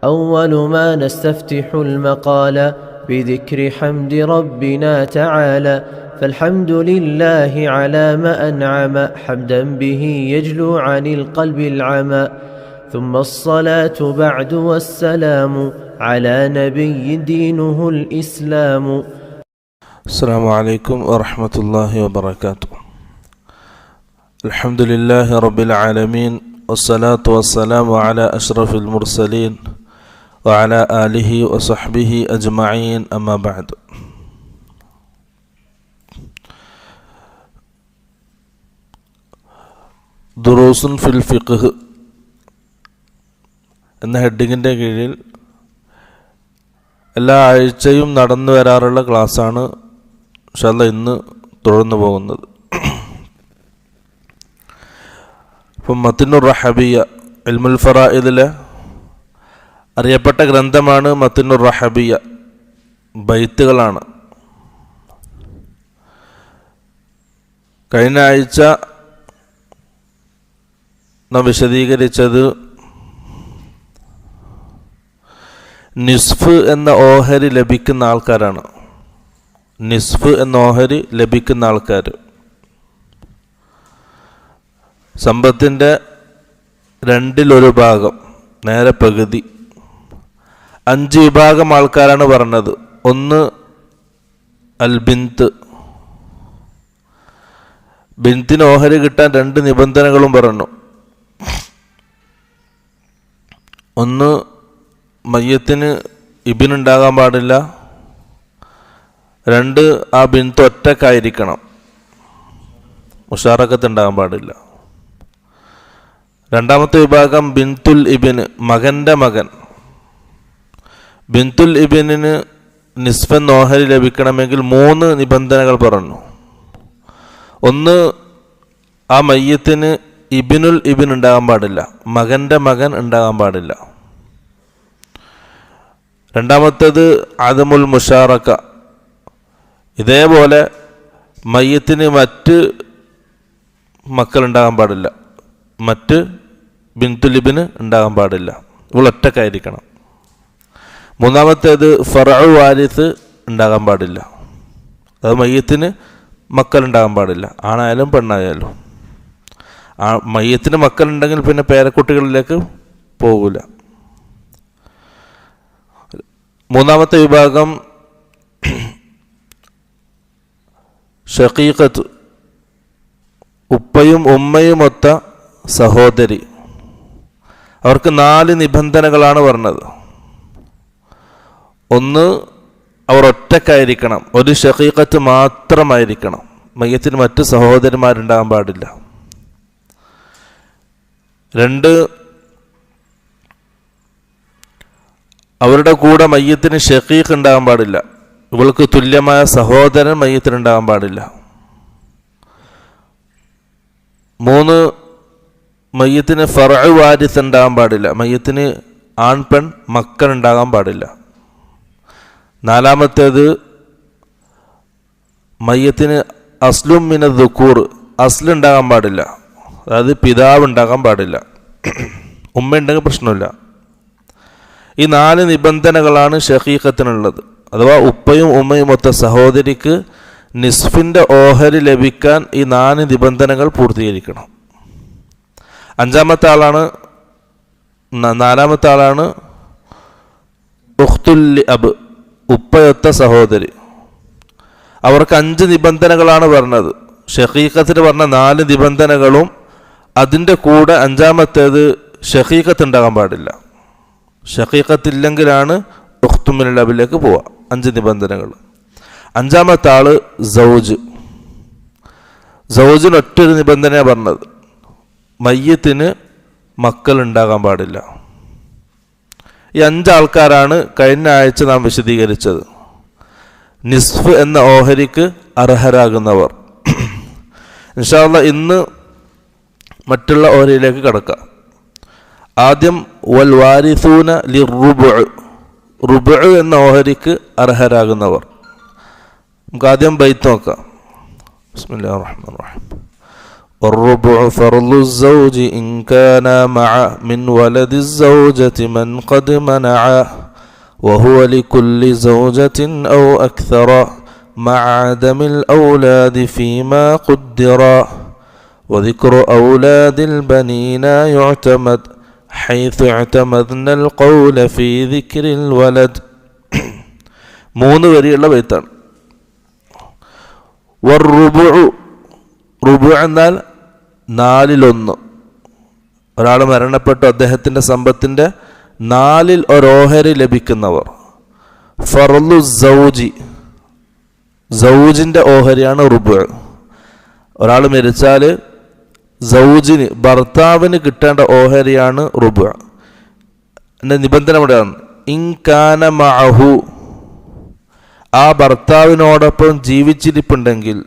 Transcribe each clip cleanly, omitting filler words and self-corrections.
أول ما نستفتح المقال بذكر حمد ربنا تعالى فالحمد لله على ما أنعم حمدا به يجلو عن القلب العمى ثم الصلاة بعد والسلام على نبي دينه الإسلام. السلام عليكم ورحمة الله وبركاته. الحمد لله رب العالمين والصلاة والسلام على أشرف المرسلين وعلى آله وصحبه أجمعين أما بعد. ദുറൂസുൻ ഫിൽ ഫിഖ്ഹ് എന്ന ഹെഡിങ്ങിൻ്റെ കീഴിൽ എല്ലാ ആഴ്ചയും നടന്നു വരാറുള്ള ക്ലാസ്സാണ് ഇൻഷാ അല്ലാഹ് ഇന്ന് തുടർന്നു പോകുന്നത്. ഇപ്പം മത്നുർ റഹബിയ ഇൽമുൽ ഫറായിദിലെ അറിയപ്പെട്ട ഗ്രന്ഥമാണ് മത്നുർ റഹബിയ, ബൈത്തുകളാണ്. കഴിഞ്ഞ ആഴ്ച നാം വിശദീകരിച്ചത് നിസ്ഫ് എന്ന ഓഹരി ലഭിക്കുന്ന ആൾക്കാരാണ്. നിസ്ഫ് എന്ന ഓഹരി ലഭിക്കുന്ന ആൾക്കാർ സമ്പത്തിൻ്റെ 2/1 ഭാഗം, നേരെ പകുതി. 5 വിഭാഗം ആൾക്കാരാണ് പറഞ്ഞത്. ഒന്ന് അൽ ബിന്ത്, ബിന്തിന് ഓഹരി കിട്ടാൻ 2 നിബന്ധനകളും പറഞ്ഞു. ഒന്ന്, മയ്യത്തിന് ഇബിനുണ്ടാകാൻ പാടില്ല. 2, ആ ബിന്ത് ഒറ്റക്കായിരിക്കണം, മുഷാറക്കത്ത് ഉണ്ടാകാൻ പാടില്ല. രണ്ടാമത്തെ വിഭാഗം ബിന്തുൽ ഇബിന്, മകൻ്റെ മകൻ. ബിന്തുൽ ഇബിന് നിസ്ഫൻ ഓഹരി ലഭിക്കണമെങ്കിൽ 3 നിബന്ധനകൾ പറഞ്ഞു. ഒന്ന്, ആ മയ്യത്തിന് ഇബിനുൽ ഇബിൻ ഉണ്ടാകാൻ പാടില്ല, മകൻ്റെ മകൻ ഉണ്ടാകാൻ പാടില്ല. രണ്ടാമത്തേത് അദമുൽ മുഷാറക്ക, ഇതേപോലെ മയ്യത്തിന് മറ്റ് മക്കളുണ്ടാകാൻ പാടില്ല, മറ്റ് ബിന്തുലിബിന് ഉണ്ടാകാൻ പാടില്ല, ഇവൾ ഒറ്റക്കായിരിക്കണം. മൂന്നാമത്തേത് ഫറഉ വാരിസ് ഉണ്ടാകാൻ പാടില്ല, അത് മയ്യത്തിന് മക്കളുണ്ടാകാൻ പാടില്ല, ആണായാലും പെണ്ണായാലും. മയ്യത്തിന് മക്കളുണ്ടെങ്കിൽ പിന്നെ പേരക്കുട്ടികളിലേക്ക് പോകില്ല. മൂന്നാമത്തെ വിഭാഗം ഷഖീഖത്ത്, ഉപ്പയും ഉമ്മയും ഒത്ത സഹോദരി. അവർക്ക് 4 നിബന്ധനകളാണ് പറഞ്ഞത്. ഒന്ന്, അവർ ഒറ്റക്കായിരിക്കണം, ഒരു ഷഖീഖത്ത് മാത്രമായിരിക്കണം, മയ്യത്തിന് മറ്റ് സഹോദരിമാരുണ്ടാകാൻ പാടില്ല. 2, അവരുടെ കൂടെ മയ്യത്തിന് ഷഖീഖ് ഉണ്ടാകാൻ പാടില്ല, ഇവൾക്ക് തുല്യമായ സഹോദരൻ മയ്യത്തിനുണ്ടാകാൻ പാടില്ല. 3, മയ്യത്തിന് ഫറഉ വാരിസ് ഉണ്ടാകാൻ പാടില്ല, മയ്യത്തിന് ആൺ പെൺ മക്കൾ ഉണ്ടാകാൻ പാടില്ല. 4, മയ്യത്തിന് അസ്ലും മിന ദുക്കൂർ, അസ്ലുണ്ടാകാൻ പാടില്ല, അതായത് പിതാവ് ഉണ്ടാകാൻ പാടില്ല, ഉമ്മ ഉണ്ടെങ്കിൽ പ്രശ്നമില്ല. ഈ 4 നിബന്ധനകളാണ് ഷഖീഖത്തിനുള്ളത്. അഥവാ ഉപ്പയും ഉമ്മയും ഒത്ത സഹോദരിക്ക് നിസ്ഫിൻ്റെ ഓഹരി ലഭിക്കാൻ ഈ 4 നിബന്ധനകൾ പൂർത്തീകരിക്കണം. 4 ആളാണ് ഉഖ്തുൽ അബ്, ഉപ്പയൊത്ത സഹോദരി. അവർക്ക് 5 നിബന്ധനകളാണ് പറഞ്ഞത്. ഷഖീഖത്തിന് പറഞ്ഞ 4 നിബന്ധനകളും അതിൻ്റെ കൂടെ 5-മത്തേത് ഷഖീഖത്ത് ഉണ്ടാകാൻ പാടില്ല. ഷഖീഖത്തില്ലെങ്കിലാണ് ഉഖ്തുമിനൽ അബിലേക്ക് പോവുക. 5 നിബന്ധനകൾ. 5-മത്തെ ആള് സൗജ്. സൗജിന് ഒറ്റൊരു നിബന്ധനയാണ് പറഞ്ഞത്, മയ്യത്തിന് മക്കൾ ഉണ്ടാകാൻ പാടില്ല. ഈ 5 ആൾക്കാരാണ് കഴിഞ്ഞ ആഴ്ച നാം വിശദീകരിച്ചത്, നിസ്ഫ് എന്ന ഓഹരിക്ക് അർഹരാകുന്നവർ. ഇൻഷാ അല്ലാഹ് ഇന്ന് മറ്റുള്ള ഓഹരിയിലേക്ക് കടക്കാം. ആദ്യം വൽ വാരിസൂന ലിറുബു, റുബു എന്ന ഓഹരിക്ക് അർഹരാകുന്നവർ. നമുക്ക് ആദ്യം ബൈത്ത് നോക്കാം. ബിസ്മില്ലാഹിർ റഹ്മാനിർ റഹീം. والربع فرض الزوج إن كان مع من ولد الزوجة من قد منع وهو لكل زوجة أو أكثر مع عدم الأولاد فيما قدر وذكر أولاد البنين يعتمد حيث اعتمدنا القول في ذكر الولد. 3 വരിയുള്ള ബൈത്താണ്. വറുബുഉ, റുബു എന്നാൽ 4/1. ഒരാൾ മരണപ്പെട്ടു, അദ്ദേഹത്തിൻ്റെ സമ്പത്തിൻ്റെ 4/1 ലഭിക്കുന്നവർ. ഫർളു സൗജി, സൗജിൻ്റെ ഓഹരിയാണ് റുബു. ഒരാൾ മരിച്ചാൽ സൗജിന്, ഭർത്താവിന് കിട്ടേണ്ട ഓഹരിയാണ് റുബു. എൻ്റെ നിബന്ധന ഇവിടെയാണ്, ഇൻകാന മഅഹു, ആ ഭർത്താവിനോടൊപ്പം ജീവിച്ചിരിപ്പുണ്ടെങ്കിൽ,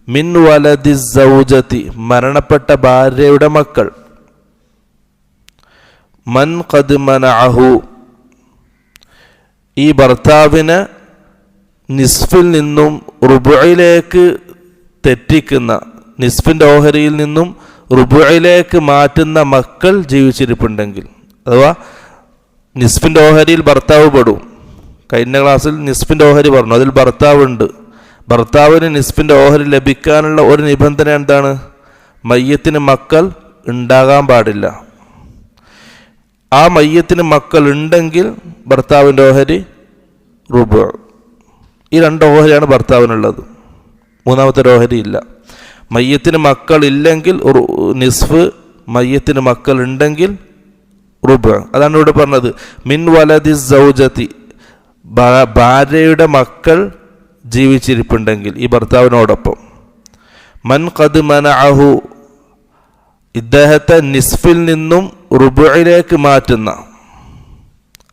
മിൻ വലദി സൗജതി, മരണപ്പെട്ട ഭാര്യയുടെ മക്കൾ, മൻ ഖദ് മനഅഹു, ഈ ഭർത്താവിനെ നിസ്ഫിൽ നിന്നും റുബുയിലേക്ക് തെറ്റിക്കുന്ന, നിസ്ഫിൻ്റെ ഓഹരിയിൽ നിന്നും റുബുയിലേക്ക് മാറ്റുന്ന മക്കൾ ജീവിച്ചിരിപ്പുണ്ടെങ്കിൽ, അഥവാ നിസ്ഫിൻ്റെ ഓഹരിയിൽ ഭർത്താവ് പെടും. കഴിഞ്ഞ ക്ലാസ്സിൽ നിസ്ഫിൻ്റെ ഓഹരി പറഞ്ഞു, അതിൽ ഭർത്താവുണ്ട്. ഭർത്താവിന് നിസ്ഫിൻ്റെ ഓഹരി ലഭിക്കാനുള്ള ഒരു നിബന്ധന എന്താണ്? മയ്യത്തിന് മക്കൾ ഉണ്ടാകാൻ പാടില്ല. ആ മയ്യത്തിന് മക്കൾ ഉണ്ടെങ്കിൽ ഭർത്താവിൻ്റെ ഓഹരി റുബു. ഈ 2 ഓഹരിയാണ് ഭർത്താവിനുള്ളത്, 3ാമത്തെ ഓഹരി ഇല്ല. മയ്യത്തിന് മക്കൾ ഇല്ലെങ്കിൽ നിസ്ഫ്, മയ്യത്തിന് മക്കൾ ഉണ്ടെങ്കിൽ റുബു. അതാണ് ഇവിടെ പറഞ്ഞത്, മിൻ വലദി സൗജതി, ഭാര്യയുടെ മക്കൾ ജീവിച്ചിരിപ്പുണ്ടെങ്കിൽ ഈ ഭർത്താവിനോടൊപ്പം. മൻ ഖദ് മനഅഹു, ഇദ്ദേഹത്തെ നിസ്ഫിൽ നിന്നും റുബുയിലേക്ക് മാറ്റുന്ന,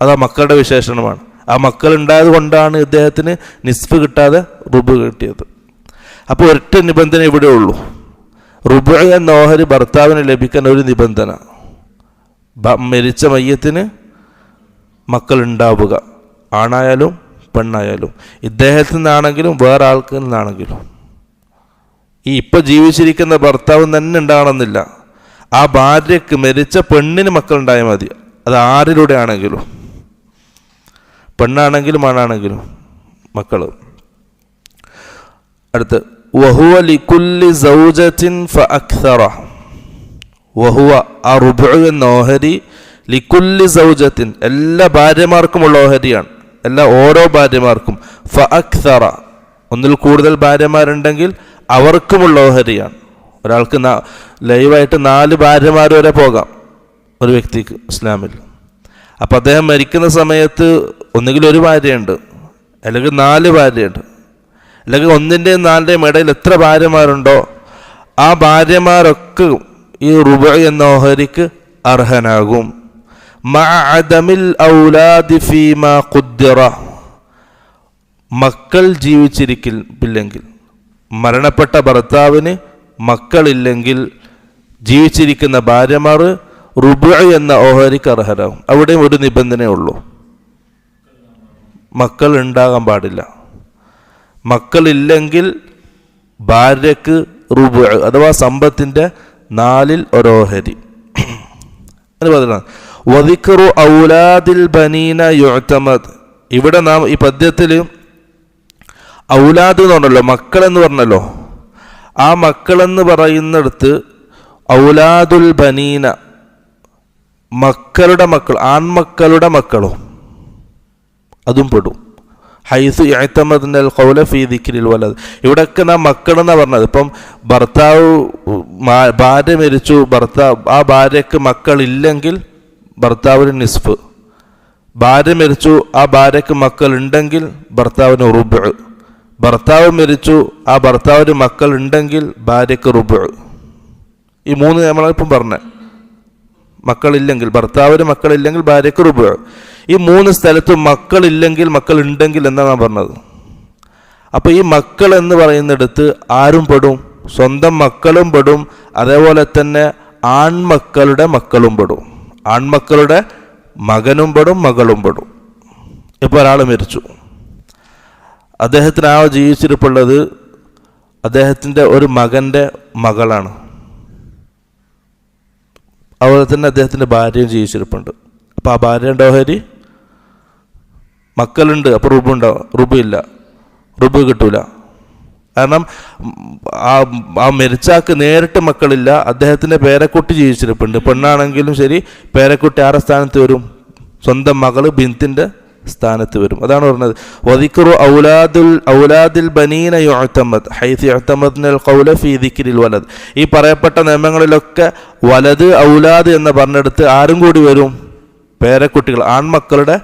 അതാ മക്കളുടെ വിശേഷണമാണ്. ആ മക്കൾ ഉണ്ടായത് കൊണ്ടാണ് ഇദ്ദേഹത്തിന് നിസ്ഫ് കിട്ടാതെ റുബു കിട്ടിയത്. അപ്പോൾ ഒരൊറ്റ നിബന്ധന ഇവിടെ ഉള്ളൂ, റുബു എന്ന ഓഹരി ഭർത്താവിന് ലഭിക്കാൻ ഒരു നിബന്ധന, മരിച്ച മയ്യത്തിന് മക്കൾ ഉണ്ടാവുക, ആണായാലും പെണ്ണായാലും, ഇദ്ദേഹത്തിൽ നിന്നാണെങ്കിലും വേറെ ആൾക്ക് നിന്നാണെങ്കിലും. ഈ ഇപ്പം ജീവിച്ചിരിക്കുന്ന ഭർത്താവ് തന്നെ ഉണ്ടാകണമെന്നില്ല, ആ ഭാര്യയ്ക്ക്, മരിച്ച പെണ്ണിന് മക്കളുണ്ടായാൽ മതി. അത് ആരിലൂടെ ആണെങ്കിലും, പെണ്ണാണെങ്കിലും ആണാണെങ്കിലും മക്കൾ. അടുത്ത് വഹുവ ലികുല്ലി സൗജത്തിൻ ഫഅക്സറ, വഹുവ, ആ റുബു എന്ന ഓഹരി, ലികുല്ലി സൗജത്തിൻ, എല്ലാ ഭാര്യമാർക്കുമുള്ള ഓഹരിയാണ്, ഓരോ ഭാര്യമാർക്കും. ഫഅക്സറ, ഒന്നിൽ കൂടുതൽ ഭാര്യമാരുണ്ടെങ്കിൽ അവർക്കുമുള്ള ഓഹരിയാണ്. ഒരാൾക്ക് ലൈവായിട്ട് 4 ഭാര്യമാർ വരെ പോകാം ഒരു വ്യക്തിക്ക് ഇസ്ലാമിൽ. അപ്പം അദ്ദേഹം മരിക്കുന്ന സമയത്ത് ഒന്നുകിൽ ഒരു ഭാര്യയുണ്ട്, അല്ലെങ്കിൽ 4 ഭാര്യയുണ്ട്, അല്ലെങ്കിൽ 1ൻ്റെയും 4ൻ്റെയും ഇടയിൽ എത്ര ഭാര്യമാരുണ്ടോ ആ ഭാര്യമാരൊക്കെ ഈ റുബു എന്ന ഓഹരിക്ക് അർഹനാകും. മഅദമിൽ ഔലാദി ഫീമാ ഖുദ്ദിറ, മക്കൾ ജീവിച്ചിരിക്കില്ലെങ്കിൽ, മരണപ്പെട്ട ഭർത്താവിന് മക്കളില്ലെങ്കിൽ ജീവിച്ചിരിക്കുന്ന ഭാര്യമാർ റുബു എന്ന ഓഹരിക്ക് അർഹരാകും. അവിടെയും ഒരു നിബന്ധനയുള്ളൂ, മക്കൾ ഉണ്ടാകാൻ പാടില്ല. മക്കളില്ലെങ്കിൽ ഭാര്യക്ക് റുബു, അഥവാ സമ്പത്തിൻ്റെ 4/1 ഓഹരി. വദിക്റു ഔലാദിൽ ബനീന യുഅ്തമദ്, ഇവിടെ നാം ഈ പദ്യത്തിൽ ഔലാദ് എന്ന് പറഞ്ഞല്ലോ, മക്കളെന്ന് പറഞ്ഞല്ലോ. ആ മക്കളെന്ന് പറയുന്നിടത്ത് ഔലാദുൽ ബനീന, മക്കളുടെ മക്കൾ, ആൺമക്കളുടെ മക്കളോ അതും പെടും. ഹൈസു ഇഅ്തമദ്നൽ ഖൗല ഫീ ദിക്രിൽ വലദ്, ഇവിടെയൊക്കെ നാം മക്കളെന്നാണ് പറഞ്ഞത്. ഇപ്പം ഭർത്താവ്, ഭാര്യ മരിച്ചു, ആ ഭാര്യയ്ക്ക് മക്കളില്ലെങ്കിൽ ഭർത്താവിന് നിസ്ഫ്, ഭാര്യ മരിച്ചു, ആ ഭാര്യയ്ക്ക് മക്കൾ ഉണ്ടെങ്കിൽ ഭർത്താവിന് റുബു, ഭർത്താവ് മരിച്ചു, ആ ഭർത്താവിന് മക്കൾ ഉണ്ടെങ്കിൽ ഭാര്യയ്ക്ക് റുബു. ഈ 3 നമ്മളിപ്പം പറഞ്ഞ, മക്കളില്ലെങ്കിൽ, ഭർത്താവിന് മക്കളില്ലെങ്കിൽ ഭാര്യയ്ക്ക് റുബു. ഈ 3 സ്ഥലത്തും മക്കളില്ലെങ്കിൽ മക്കൾ ഉണ്ടെങ്കിൽ എന്നാണ് പറഞ്ഞത്. അപ്പോൾ ഈ മക്കൾ എന്ന് പറയുന്നിടത്ത് ആരും പെടും, സ്വന്തം മക്കളും പെടും, അതേപോലെ തന്നെ ആൺമക്കളുടെ മക്കളും പെടും, ആൺമക്കളുടെ മകനും പെടും, മകളും പെടും. ഇപ്പോൾ ഒരാൾ മരിച്ചു, അദ്ദേഹത്തിന് ആ ജീവിച്ചിരിപ്പുള്ളത് അദ്ദേഹത്തിൻ്റെ ഒരു മകൻ്റെ മകളാണ്, അതുപോലെ തന്നെ അദ്ദേഹത്തിൻ്റെ ഭാര്യയും ജീവിച്ചിരിപ്പുണ്ട്. അപ്പോൾ ആ ഭാര്യയുടെ ഓഹരി, മക്കളുണ്ട്, അപ്പോൾ റുബുണ്ടാവും, റുബില്ല, റുബ് കിട്ടൂല. കാരണം ആ മരിച്ചാക്ക് നേരിട്ട് മക്കളില്ല, അദ്ദേഹത്തിൻ്റെ പേരക്കുട്ടി ജീവിച്ചിരിപ്പുണ്ട്. പെണ്ണാണെങ്കിലും ശരി, പേരക്കുട്ടി ആരുടെ സ്ഥാനത്ത് വരും? സ്വന്തം മകള് ബിന്തിൻ്റെ സ്ഥാനത്ത് വരും. അതാണ് പറഞ്ഞത് വദിക്റു ഔലാദിൽ ബനീന യുഅ്തമദ് ഹൈസ് യുഅ്തമദ്നൽ ഖൗല ഫീ ദിക്രിൽ വലദ്. ഈ പറയപ്പെട്ട നിയമങ്ങളിലൊക്കെ വലത് ഔലാദ് എന്ന് പറഞ്ഞെടുത്ത് ആരും കൂടി വരും? പേരക്കുട്ടികൾ, ആൺമക്കളുടെ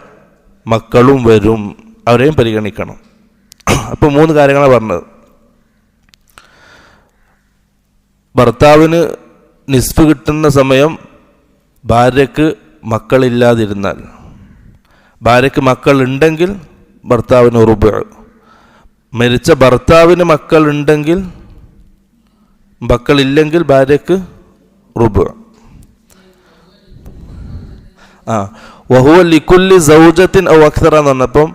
മക്കളും വരും, അവരെയും പരിഗണിക്കണം. അപ്പോൾ 3 കാര്യങ്ങളാണ് പറഞ്ഞത്. ഭർത്താവിന് നിസ്ഫ് കിട്ടുന്ന സമയം ഭാര്യയ്ക്ക് മക്കളില്ലാതിരുന്നാൽ, ഭാര്യയ്ക്ക് മക്കൾ ഉണ്ടെങ്കിൽ ഭർത്താവിന് റുബ്, മരിച്ച ഭർത്താവിന് മക്കൾ ഉണ്ടെങ്കിൽ, മക്കളില്ലെങ്കിൽ ഭാര്യയ്ക്ക് റുബ്. വഹുവ ലിക്കുല്ലി സൗജത്തിൻ ഔ അക്സറ എന്ന് പറഞ്ഞപ്പം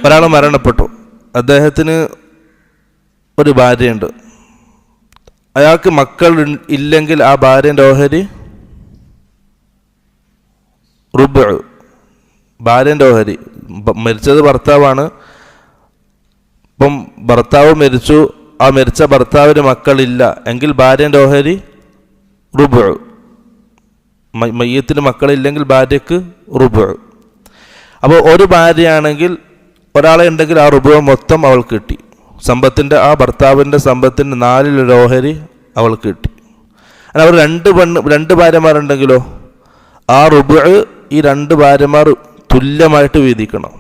ഒരാൾ മരണപ്പെട്ടു, അദ്ദേഹത്തിന് ഒരു ഭാര്യയുണ്ട്, അയാൾക്ക് മക്കൾ ഇല്ലെങ്കിൽ ആ ഭാര്യൻ്റെ ഓഹരി റുബ്, ഭാര്യൻ്റെ ഓഹരി. മരിച്ചത് ഭർത്താവാണ്, ഇപ്പം ഭർത്താവ് മരിച്ചു, ആ മരിച്ച ഭർത്താവിന് മക്കളില്ല എങ്കിൽ ഭാര്യൻ്റെ ഓഹരി റുബ്. മയ്യത്തിന് മക്കളില്ലെങ്കിൽ ഭാര്യയ്ക്ക് റുബ്. അപ്പോൾ ഒരു ഭാര്യയാണെങ്കിൽ ഒരാളെ ഉണ്ടെങ്കിൽ ആ റുബ് മൊത്തം അവൾക്ക് കിട്ടി. സമ്പത്തിൻ്റെ, ആ ഭർത്താവിൻ്റെ സമ്പത്തിൻ്റെ 4 ഓഹരി അവൾക്ക് കിട്ടി. അവർ 2 ഭാര്യമാരുണ്ടെങ്കിലോ ആ റുബ് ഈ 2 ഭാര്യമാർ തുല്യമായിട്ട് വീതിക്കണം.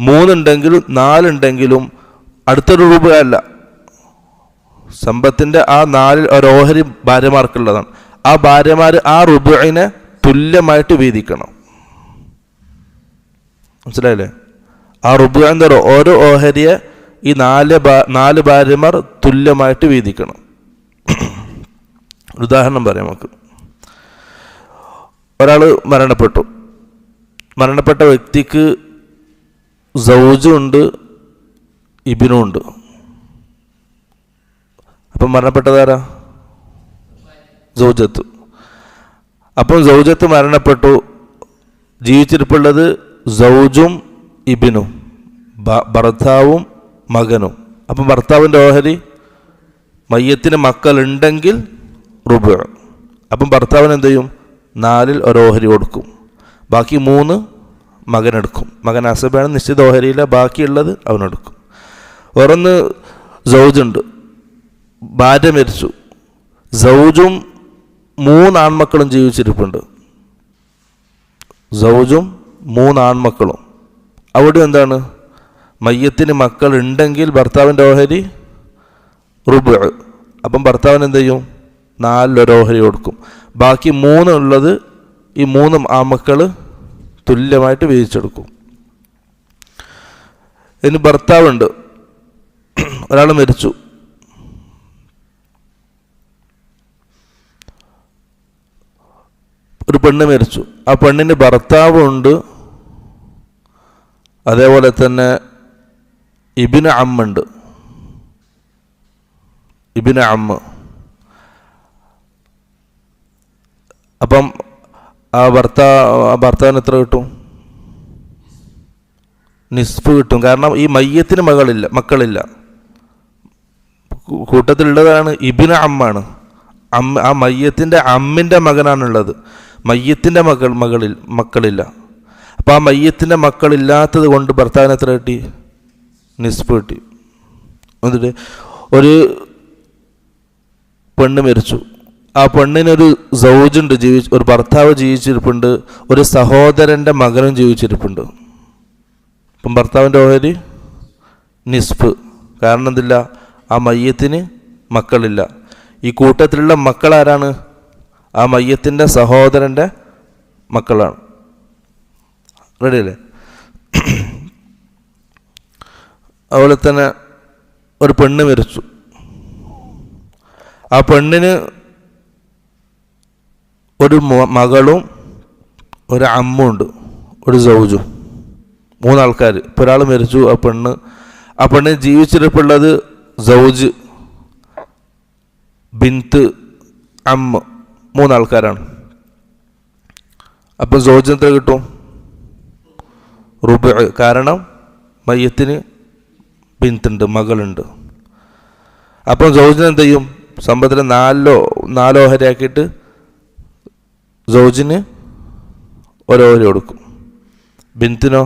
3 ഉണ്ടെങ്കിലും 4 ഉണ്ടെങ്കിലും അടുത്തൊരു റുബ് അല്ല, സമ്പത്തിൻ്റെ ആ 4 ഓഹരി ഭാര്യമാർക്കുള്ളതാണ്. ആ ഭാര്യമാർ ആ റുബുഇനെ തുല്യമായിട്ട് വീതിക്കണം. മനസ്സിലായില്ലേ? ആ റുബു എന്താ പറയുക, ഓരോ ഓഹരിയെ ഈ 4 ഭാര്യമാർ തുല്യമായിട്ട് വീതിക്കണം. ഉദാഹരണം പറയാം നമുക്ക്. ഒരാൾ മരണപ്പെട്ട വ്യക്തിക്ക് സൗജും ഉണ്ട്, ഇബിനും ഉണ്ട്. അപ്പം മരണപ്പെട്ടതാരാ? സൗജത്ത്. അപ്പം സൗജത്ത് മരണപ്പെട്ടു, ജീവിച്ചിരിപ്പുള്ളത് സൗജും ഇബിനും, ഭർത്താവും മകനും. അപ്പം ഭർത്താവിൻ്റെ ഓഹരി, മയ്യത്തിന് മക്കൾ ഉണ്ടെങ്കിൽ റുബ്. അപ്പം ഭർത്താവിന് എന്ത് ചെയ്യും? 4 ഒരു ഓഹരി കൊടുക്കും, ബാക്കി 3 മകനെടുക്കും. മകൻ അസബാണ്, നിശ്ചിത ഓഹരിയില്ല, ബാക്കിയുള്ളത് അവനെടുക്കും. വേറൊന്ന് സൗജുണ്ട്, ഭാര്യ മരിച്ചു, സൗജും 3 ആൺമക്കളും ജീവിച്ചിരിപ്പുണ്ട്, സൗജും 3 ആൺമക്കളും. അവിടെ എന്താണ്? മയ്യത്തിന് മക്കൾ ഉണ്ടെങ്കിൽ ഭർത്താവിൻ്റെ ഓഹരി റുബ്. അപ്പം ഭർത്താവിന് എന്ത് ചെയ്യും? 4 ഒരു ഓഹരി കൊടുക്കും, ബാക്കി 3 ഉള്ളത് ഈ 3 ആൺമക്കൾ തുല്യമായിട്ട് വീതിച്ചെടുക്കും. ഇനി ഭർത്താവുണ്ട്, ഒരാൾ മരിച്ചു, ഒരു പെണ്ണ് മരിച്ചു, ആ പെണ്ണിന് ഭർത്താവുണ്ട്, അതേപോലെ തന്നെ ഇബിന് അമ്മുണ്ട്, ഇബിന് അമ്മ. അപ്പം ആ ഭർത്താവിന് എത്ര കിട്ടും? നിസ്ഫ് കിട്ടും. കാരണം ഈ മയ്യത്തിന് മക്കളില്ല, കൂട്ടത്തിലുള്ളതാണ് ഇബിന് അമ്മാണ്. ആ മയ്യത്തിൻ്റെ അമ്മിൻ്റെ മകനാണുള്ളത്, മയ്യത്തിൻ്റെ മക്കളില്ല. അപ്പോൾ ആ മയ്യത്തിൻ്റെ മക്കളില്ലാത്തത് കൊണ്ട് ഭർത്താവിന് എത്ര കിട്ടി? നിസ്ഫ് കിട്ടി. എന്നിട്ട് ഒരു പെണ്ണ് മരിച്ചു, ആ പെണ്ണിനൊരു സൗജുണ്ട്, ഒരു ഭർത്താവ് ജീവിച്ചിരിപ്പുണ്ട്, ഒരു സഹോദരൻ്റെ മകനും ജീവിച്ചിരിപ്പുണ്ട്. അപ്പം ഭർത്താവിൻ്റെ ഓഹരി നിസ്ഫ്. കാരണം എന്തില്ല? ആ മയ്യത്തിന് മക്കളില്ല. ഈ കൂട്ടത്തിലുള്ള മക്കളാരാണ്? ആ മയ്യത്തിൻ്റെ സഹോദരൻ്റെ മക്കളാണ്. റെഡിയല്ലേ? അതുപോലെ തന്നെ ഒരു പെണ്ണ് മരിച്ചു, ആ പെണ്ണിന് ഒരു മകളും ഒരു അമ്മുണ്ട്, ഒരു സൗജും, 3 ആൾക്കാർ. ഇപ്പോൾ ഒരാൾ മരിച്ചു, ആ പെണ്ണ് ജീവിച്ചിരിപ്പുള്ളത് സൗജ്, ബിന്ത്, അമ്മ. 3 ആൾക്കാരാണ്. അപ്പം സൗജിന് എത്ര കിട്ടും? റുബ്. കാരണം മയ്യത്തിന് ബിന്തുണ്ട്, മകളുണ്ട്. അപ്പം സൗജിന് എന്ത് ചെയ്യും? സമ്പത്തിലെ 4 ഓഹരിയാക്കിയിട്ട് സൗജിന് ഓരോഹരി കൊടുക്കും. ബിന്തിനോ?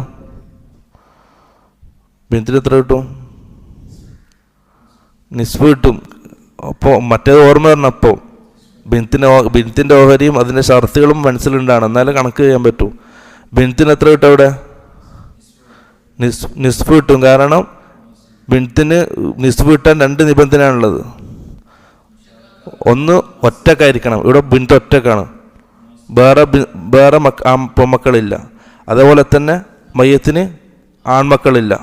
ബിന്തിന് എത്ര കിട്ടും? നിസ്ബ് കിട്ടും. അപ്പോൾ മറ്റേത് ഓർമ്മ പറഞ്ഞപ്പോൾ ബിന്തിൻ്റെ ഓഹരിയും അതിൻ്റെ ഷർത്തുകളും മനസ്സിലുണ്ടാണ്, എന്നാലും കണക്ക് ചെയ്യാൻ പറ്റൂ. ബിന്തിന് എത്ര കിട്ടും? അവിടെ നിസ്ബ് കിട്ടും. കാരണം ബിന്തിന് നിസ്ബ് കിട്ടാൻ 2 നിബന്ധനയാണുള്ളത്. ഒന്ന് ഒറ്റക്കായിരിക്കണം, ഇവിടെ ബിന്ത് ഒറ്റക്കാണ്, വേറെ പൊമ്മക്കളില്ല. അതേപോലെ തന്നെ മയ്യത്തിന് ആൺമക്കളില്ല.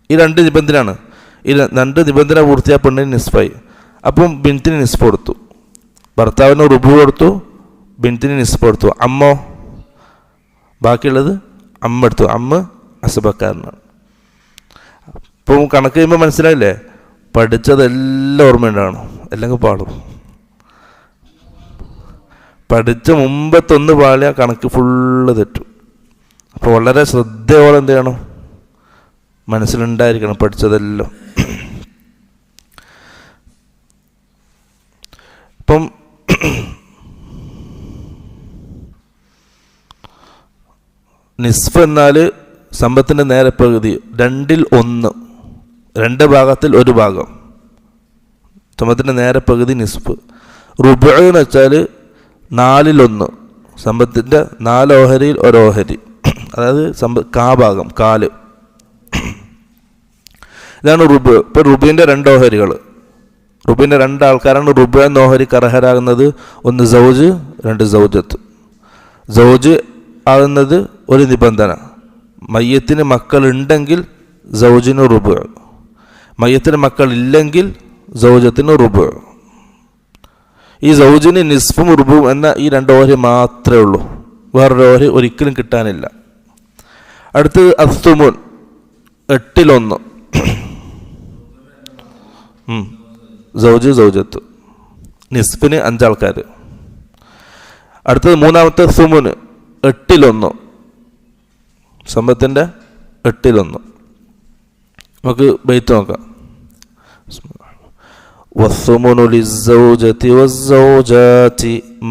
ഈ 2 നിബന്ധനയാണ്. ഈ 2 നിബന്ധന പൂർത്തിയായ പെണ്ണിന് നിസ്ബായി. അപ്പം ബിന്തിന് നിസ്ബ് കൊടുത്തു, ഭർത്താവിന് റുബു കൊടുത്തു, ബിന്തിന് നിസ്ബ് കൊടുത്തു. അമ്മോ? ബാക്കിയുള്ളത് അമ്മ എടുത്തു. അമ്മ അസബക്കാരനാണ്. ഇപ്പം കണക്ക് ചെയ്യുമ്പോൾ മനസ്സിലായില്ലേ? പഠിച്ചതെല്ലാം ഓർമ്മയുണ്ടാകണം, അല്ലെങ്കിൽ പാടും. പഠിച്ച മുമ്പത്തൊന്ന് പാളിയ കണക്ക് ഫുള്ള് തെറ്റും. അപ്പോൾ വളരെ ശ്രദ്ധയോടെ എന്ത് ചെയ്യണം? മനസ്സിലുണ്ടായിരിക്കണം പഠിച്ചതെല്ലാം. ഇപ്പം നിസ്ഫ് എന്നാൽ സമ്പത്തിൻ്റെ നേരെ പകുതി, 2ൽ 1, 2 ഭാഗത്തിൽ 1 ഭാഗം, സമ്പത്തിൻ്റെ നേരെ പകുതി നിസ്ഫ്. റുബ് എന്ന് വെച്ചാൽ 4ൽ 1, സമ്പത്തിൻ്റെ 4 ഓഹരിയിൽ 1 ഓഹരി, അതായത് ഭാഗം, 4. ഇതാണ് റുബ്. ഇപ്പോൾ റുബിൻ്റെ 2 ഓഹരികൾ, റുബിൻ്റെ 2 ആൾക്കാരാണ് റുബ് എന്ന ഓഹരിക്ക് അർഹരാകുന്നത്. ഒന്ന് സൗജ്, 2 സൗജത്ത്. സൗജ് ആകുന്നത് ഒരു നിബന്ധന, മയ്യത്തിന് മക്കളുണ്ടെങ്കിൽ സൗജിന് റുബ്, മയ്യത്തിന് മക്കളില്ലെങ്കിൽ സൗജത്തിന് റുബ്. ഈ സൗജിന് നിസ്ഫും റുബും എന്ന ഈ 2 ഓഹരി മാത്രമേ ഉള്ളൂ, വേറൊരു ഓഹരി ഒരിക്കലും കിട്ടാനില്ല. അടുത്ത് അസ്തുമുൻ, 8ൽ 1, സൗജ് സൗജത്ത്. നിസ്ഫിന് 5 ആൾക്കാർ. അടുത്തത് 3-ാമത്തെ സുമുന്, 8ൽ 1, സമ്പത്തിൻ്റെ 8ൽ 1. നമുക്ക് ബൈത്ത് നോക്കാം. والثمن للزوجة والزوجات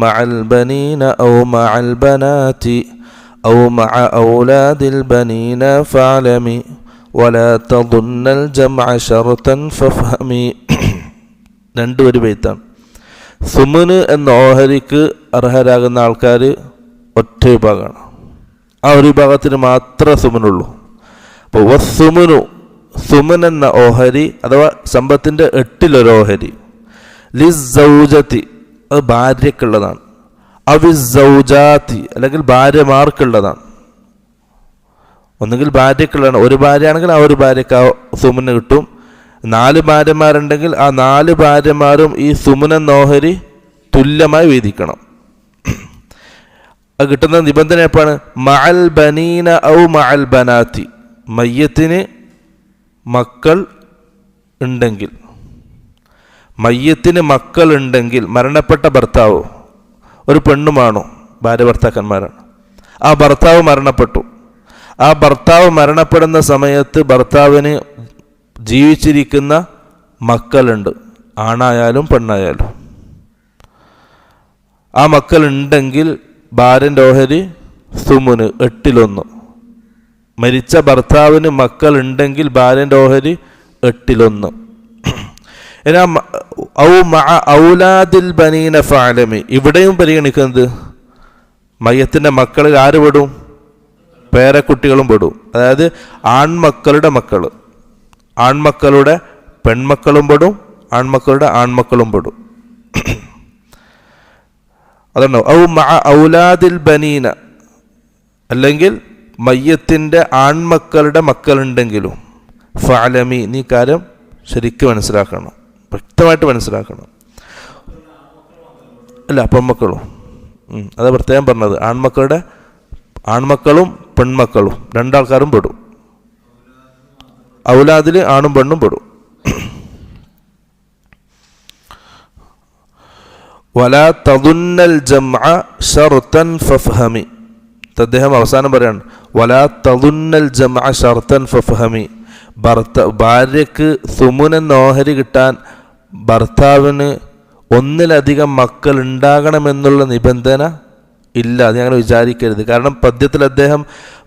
مع البنين أو مع البنات أو مع أولاد البنين فاعلمي ولا تظن الجمع شرطا فافهمي. 2 വരി ബൈത്താണ്. സുമുന് എന്ന ഓഹരിക്ക് അർഹരാകുന്ന ആൾക്കാർ ഒറ്റ വിഭാഗമാണ്. ആ ഒരു വിഭാഗത്തിന് മാത്രമേ സുമുനുള്ളൂ. അപ്പോൾ വസ്സുമുനു, സുമുൻ എന്ന ഓഹരി അഥവാ സമ്പത്തിൻ്റെ 8ൽ 1 ഓഹരി. ലിസ്സൗജത്തി, അത് ഭാര്യക്കുള്ളതാണ്. അവിസ്സൗജാത്തി, അല്ലെങ്കിൽ ഭാര്യമാർക്കുള്ളതാണ്. ഒന്നുകിൽ ഭാര്യക്കുള്ളതാണ്, ഒരു ഭാര്യയാണെങ്കിൽ ആ ഒരു ഭാര്യക്ക് ആ സുമുന് കിട്ടും. 4 ഭാര്യമാരുണ്ടെങ്കിൽ ആ 4 ഭാര്യമാരും ഈ സുമുൻ എന്ന ഓഹരി തുല്യമായി വീതിക്കണം. അത് കിട്ടുന്ന നിബന്ധന എപ്പോഴാണ്? മഅൽ ബനീന ഔ മഅൽ ബനാത്തി, മയ്യത്തിന് മക്കൾ ഉണ്ടെങ്കിൽ, മയ്യത്തിന് മക്കൾ ഉണ്ടെങ്കിൽ, മരണപ്പെട്ട ഭർത്താവ്, ഒരു പെണ്ണുമാണോ, ഭാര്യ ഭർത്താക്കന്മാരാണ്, ആ ഭർത്താവ് മരണപ്പെട്ടു. ആ ഭർത്താവ് മരണപ്പെടുന്ന സമയത്ത് ഭർത്താവിന് ജീവിച്ചിരിക്കുന്ന മക്കളുണ്ട്, ആണായാലും പെണ്ണായാലും. ആ മക്കളുണ്ടെങ്കിൽ ഭാര്യൻ്റെ ഓഹരി സുമുന് 8ൽ 1. മരിച്ച ഭർത്താവിന് മക്കൾ ഉണ്ടെങ്കിൽ ഭാര്യൻ്റെ ഓഹരി 8ൽ 1. ഔ മഅ ഔലാദിൽ ബനീന ഫഅലമി, ഇവിടെയും പരിഗണിക്കുന്നത് മയ്യത്തിൻ്റെ മക്കളിൽ ആര് പെടും? പേരക്കുട്ടികളും പെടും. അതായത് ആൺമക്കളുടെ മക്കൾ, ആൺമക്കളുടെ പെൺമക്കളും പെടും, ആൺമക്കളുടെ ആൺമക്കളും പെടും. അതാണ് ഔ മഅ ഔലാദിൽ ബനീന, അല്ലെങ്കിൽ മയ്യത്തിൻ്റെ ആൺമക്കളുടെ മക്കളുണ്ടെങ്കിലും ഫഅലമി, നീ കാര്യം ശരിക്കും മനസ്സിലാക്കണം, വ്യക്തമായിട്ട് മനസ്സിലാക്കണം. അല്ല, പെൺമക്കളും, അത് പ്രത്യേകം പറഞ്ഞത്. ആൺമക്കളും പെൺമക്കളും 2 ആൾക്കാരും പെടും. ഔലാദിൽ ആണും പെണ്ണും പെടും. വലാ തദുന്നൽ ജംഅ ശർതൻ ഫഫ്ഹമി. അദ്ദേഹം അവസാനം പറയാണ് വലാ തദുന്നൽ ജംഅ ശർതൻ ഫഫ്ഹമി. ഭാര്യയ്ക്ക് സുമുനെന്ന ഓഹരി കിട്ടാൻ ഭർത്താവിന് ഒന്നിലധികം മക്കൾ ഉണ്ടാകണമെന്നുള്ള നിബന്ധന ഇല്ല. അത് അങ്ങനെ വിചാരിക്കരുത്. കാരണം പദ്യത്തിൽ അദ്ദേഹം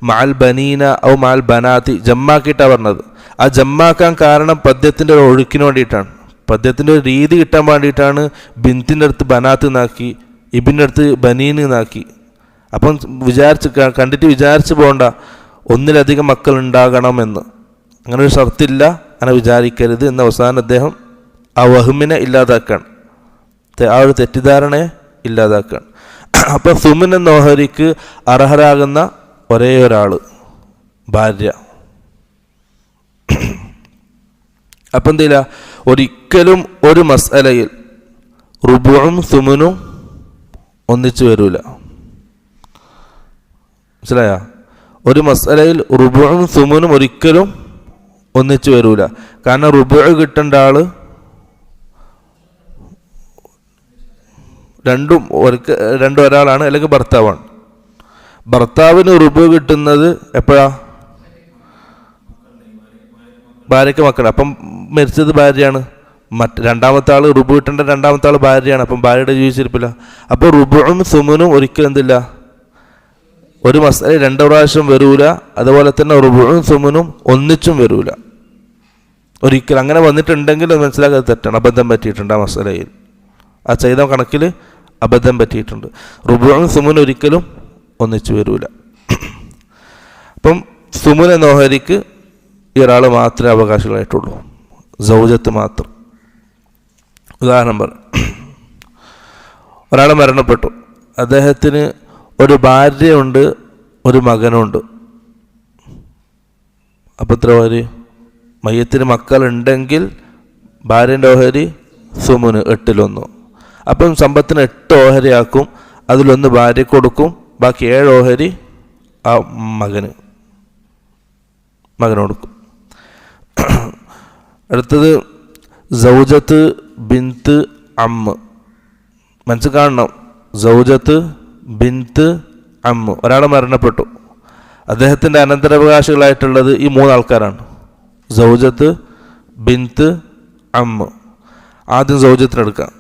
മാൽ ബനീന ഔ മാൽ ബനാത്തി ജമ്മാക്കിയിട്ടാണ് പറഞ്ഞത്. ആ ജമ്മാക്കാൻ കാരണം പദ്യത്തിൻ്റെ ഒരു ഒഴുക്കിന് വേണ്ടിയിട്ടാണ്, പദ്യത്തിൻ്റെ ഒരു രീതി കിട്ടാൻ വേണ്ടിയിട്ടാണ്. ബിന്തിൻ്റെ അടുത്ത് ബനാത്ത് നാക്കി, ഇബിൻ്റെ അടുത്ത് ബനീന് നാക്കി. അപ്പം കണ്ടിട്ട് വിചാരിച്ച് പോകണ്ട ഒന്നിലധികം മക്കൾ ഉണ്ടാകണമെന്ന്. അങ്ങനെ ഒരു ഷർത്തില്ല, അങ്ങനെ വിചാരിക്കരുത് എന്ന് അവസാനം അദ്ദേഹം ആ വഹ്മിനെ ഇല്ലാതാക്കാണ്, ആ ഒരു തെറ്റിദ്ധാരണയെ ഇല്ലാതാക്കാണ്. അപ്പം സുമുൻ എന്ന ഓഹരിക്ക് അർഹരാകുന്ന ഒരേ ഒരാൾ ഭാര്യ. അപ്പം എന്തില്ല, ഒരിക്കലും ഒരു മസ്അലയിൽ റുബുഉം സുമുനും ഒന്നിച്ചു വരൂല. മനസ്സിലായ? ഒരു മസ്അലയിൽ റുബുഉം സുമുനും ഒരിക്കലും ഒന്നിച്ചു വരൂല. കാരണം റുബുഉ കിട്ടേണ്ട ആള് രണ്ടും ഒരാളാണ്, അല്ലെങ്കിൽ ഭർത്താവാണ്. ഭർത്താവിന് റുബു കിട്ടുന്നത് എപ്പോഴാ? ഭാര്യയ്ക്ക് മക്കൾ. അപ്പം മരിച്ചത് ഭാര്യയാണ്. രണ്ടാമത്തെ ആൾ റുബു കിട്ടേണ്ട രണ്ടാമത്തെ ആൾ ഭാര്യയാണ്. അപ്പം ഭാര്യയുടെ ജീവിച്ചിരിപ്പില്ല. അപ്പോൾ റുബുവും സുമുനും ഒരിക്കലും എന്തില്ല, ഒരു മസ്അല രണ്ട് പ്രാവശ്യം വരൂല. അതുപോലെ തന്നെ റുബുവും സുമുനും ഒന്നിച്ചും വരൂല ഒരിക്കലും. അങ്ങനെ വന്നിട്ടുണ്ടെങ്കിൽ അത് മനസ്സിലാക്കാതെ തെറ്റാണ്, അബദ്ധം പറ്റിയിട്ടുണ്ട്. ആ മസ്അലയിൽ ആ ചെയ്ത കണക്കിൽ അബദ്ധം പറ്റിയിട്ടുണ്ട്. റുബുവും സുമുനും ഒരിക്കലും ഒന്നിച്ചു വരൂല. അപ്പം സുമുൻ എന്ന ഓഹരിക്ക് ഈ ഒരാൾ മാത്രമേ അവകാശികളായിട്ടുള്ളൂ, സൗജത്ത് മാത്രം. ഉദാഹരണം പറ, ഒരാൾ മരണപ്പെട്ടു, അദ്ദേഹത്തിന് ഒരു ഭാര്യയുണ്ട്, ഒരു മകനുണ്ട്. അപ്പം എത്ര ഓഹരി? മയ്യത്തിന് മക്കളുണ്ടെങ്കിൽ ഭാര്യൻ്റെ ഓഹരി സുമുന് 8/1. അപ്പം സമ്പത്തിന് 8 ഓഹരിയാക്കും. അതിലൊന്ന് ഭാര്യയ്ക്ക് കൊടുക്കും, ബാക്കി 7 ഓഹരി ആ മകന് കൊടുക്കും. അടുത്തത് സൗജത്ത് ബിന്ത് അമ്മ്. മനസ്സിൽ കാണണം, സൗജത്ത് ബിന്ത് അമ്മ്. ഒരാൾ മരണപ്പെട്ടു, അദ്ദേഹത്തിൻ്റെ അനന്തരാവകാശികളായിട്ടുള്ളത് ഈ 3 ആൾക്കാരാണ്: സൗജത്ത് ബിന്ത് അമ്മ്. ആദ്യം സൗജത്തിനെടുക്കാം.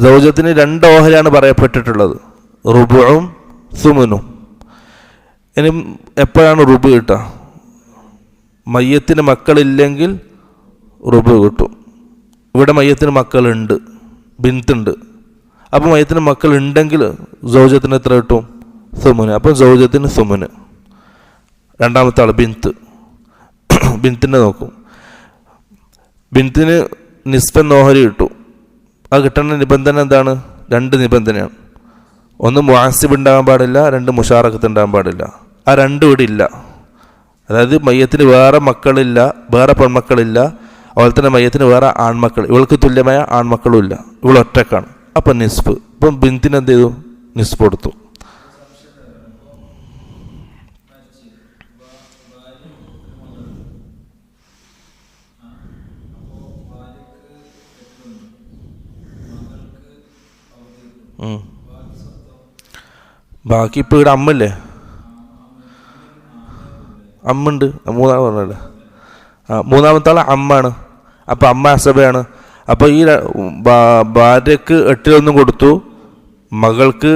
സൗജത്തിന് 2 ഓഹരിയാണ് പറയപ്പെട്ടിട്ടുള്ളത്, റുബുഉം സുമുനും. ഇനി എപ്പോഴാണ് റുബു കിട്ടുക? മയ്യത്തിന് മക്കളില്ലെങ്കിൽ റുബു കിട്ടും. ഇവിടെ മയ്യത്തിന് മക്കളുണ്ട്, ബിന്തുണ്ട്. അപ്പം മയ്യത്തിന് മക്കളുണ്ടെങ്കിൽ സൗജത്തിന് എത്ര കിട്ടും? സുമുന്. അപ്പം സൗജത്തിന് സുമുന്. രണ്ടാമത്തെ ആൾ ബിന്തിനെ നോക്കും. ബിന്തിന് നിസ്ഫൻ ഓഹരി കിട്ടും. അത് കിട്ടേണ്ട നിബന്ധന എന്താണ്? 2 നിബന്ധനയാണ്. ഒന്ന് മുആസിബ് ഉണ്ടാകാൻ പാടില്ല, 2 മുഷാറക്കത്ത് ഉണ്ടാകാൻ പാടില്ല. ആ 2 ഇവിടെ ഇല്ല. അതായത് മയ്യത്തിന് വേറെ മക്കളില്ല, വേറെ പെൺമക്കളില്ല. അതുപോലെ തന്നെ മയ്യത്തിന് വേറെ ആൺമക്കൾ, ഇവൾക്ക് തുല്യമായ ആൺമക്കളും ഇല്ല, ഇവൾ ഒറ്റക്കാണ്. അപ്പം നിസ്ഫ്. ഇപ്പം ബിന്തിന് എന്ത് ചെയ്തു? നിസ്ഫ് കൊടുത്തു. ബാക്കി ഇപ്പോൾ ഇവിടെ അമ്മല്ലേ? അമ്മുണ്ട്. പറഞ്ഞല്ലേ? മൂന്നാമത്തെ ആൾ അമ്മാണ്. അപ്പം അമ്മ അസബയാണ്. അപ്പോൾ ഈ ഭാര്യക്ക് 8/1 കൊടുത്തു, മകൾക്ക്